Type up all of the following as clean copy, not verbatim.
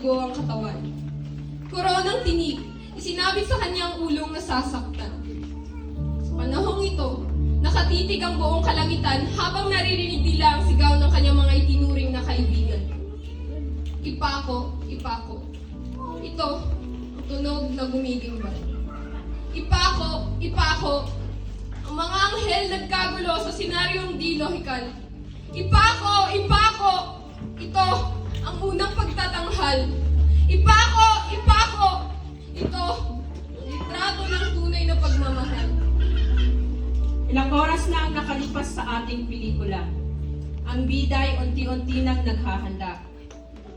mabigo ang katawan. Koronang tinig, isinabit sa kanyang ulong nasasaktan. Sa panahong ito, nakatitig ang buong kalangitan habang naririnig nila ang sigaw ng kanyang mga itinuring na kaibigan. Ipako, ipako. Ito, ang tunog na gumigimba. Ipako, ipako. Ang mga anghel nagkagulo sa senaryong di lohikal. Ipako, ipako. Ito, ang unang pagtatanghal. Ipako, ipako. Ito, ang litrato ng tunay na pagmamahal. Ilang oras na ang nakalipas sa ating pelikula. Ang bida ay unti-unti nang naghahanda.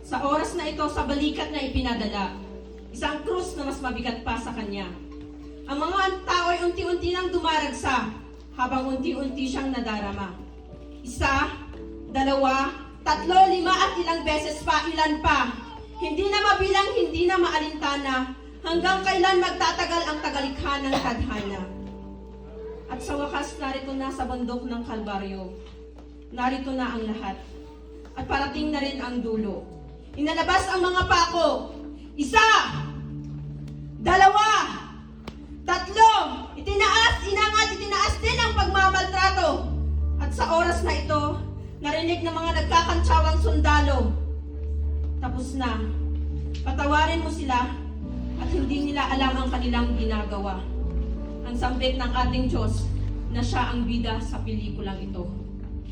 Sa oras na ito, sa balikat na ipinadala, isang krus na mas mabigat pa sa kanya. Ang mga tao ay unti-unti nang dumaragsa, habang unti-unti siyang nadarama. 1, 2, 3, 4, 5 at ilang beses pa, ilan pa. Hindi na mabilang, hindi na maalintana, hanggang kailan magtatagal ang tagalikha ng tadhana. At sa wakas, narito na sa bundok ng Kalbaryo. Narito na ang lahat. At parating na rin ang dulo. Inalabas ang mga pako. 1, 2, 3. Itinaas, inangat, itinaas din ang pagmamaltrato. At sa oras na ito, narinig ng mga nagkakantsawang sundalo. Tapos na. Patawarin mo sila at hindi nila alam ang kanilang ginagawa. Ang sambit ng ating Diyos na siya ang bida sa pelikulang ito.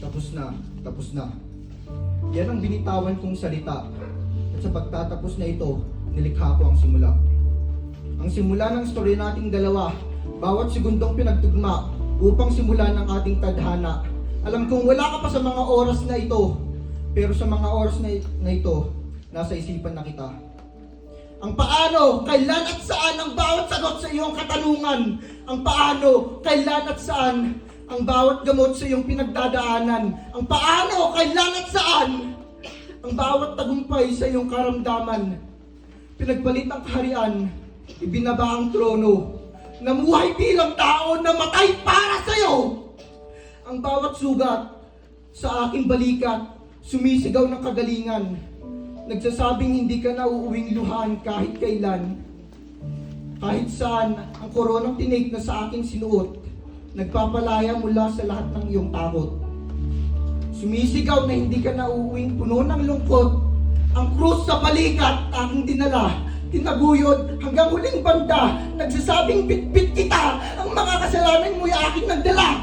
Tapos na, tapos na. Yan ang binitawan kong salita. At sa pagtatapos na ito, nilikha ko ang simula. Ang simula ng story nating dalawa, bawat segundong pinagtugma upang simulan ang ating tadhana. Alam kong wala ka pa sa mga oras na ito, pero sa mga oras na ito, nasa isipan na kita. Ang paano, kailan at saan ang bawat sagot sa iyong katanungan. Ang paano, kailan at saan ang bawat gamot sa iyong pinagdadaanan. Ang paano, kailan at saan ang bawat tagumpay sa iyong karamdaman. Pinagpalit ang kaharian, ibinaba ang trono. Namuhay bilang tao na matay para sa iyo. Ang bawat sugat sa aking balikat, sumisigaw ng kagalingan. Nagsasabing hindi ka na uuwing luhan kahit kailan. Kahit saan, ang koronang tinig na sa aking sinuot, nagpapalaya mula sa lahat ng iyong takot. Sumisigaw na hindi ka na uuwing puno ng lungkot. Ang krus sa balikat, aking dinala, tinaguyod hanggang huling banda, nagsasabing bitbit kita, ang mga kasalanan mo'y aking nagdala.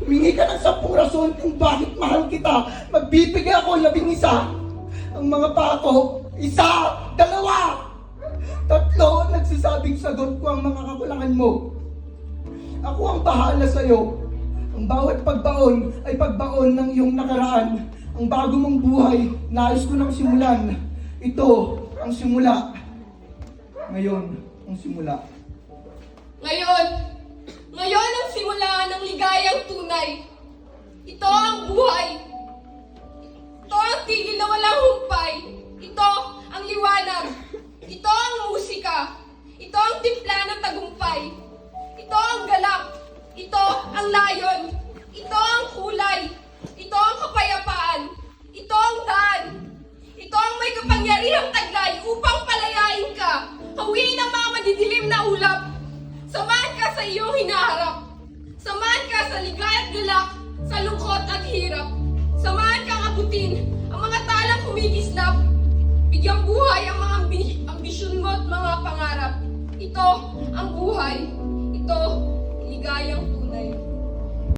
Humingi ka ng 10 rason kung bakit mahal kita, magbibigay ako 11. Ang mga pako, 1, 2, 3, nagsasabing sagot ko ang mga kakulangan mo. Ako ang bahala sa iyo. Ang bawat pagbaon ay pagbaon ng iyong nakaraan. Ang bago mong buhay, nais ko nang simulan. Ito ang simula. Ngayon, ang simula. Ngayon ang simula ng ligayang tunay. Ito ang buhay. Ito ang tigil na walang humpay. Ito ang liwanag. Ito ang musika. Ito ang timpla ng tagumpay. Ito ang galak. Ito ang layon. Ito ang kulay. Ito ang kapayapaan. Ito ang daan. Ito ang may kapangyarihang taglay upang palayain ka. Hawiin ang mga madidilim na ulap. Samahan ka sa iyong hinaharap. Samahan ka sa ligay at galak, sa lungkot at hirap. Samahan kang abutin ang mga talang kumikislap. Bigyang buhay ang mga ambisyon mo at mga pangarap. Ito ang buhay. Ito, ligayang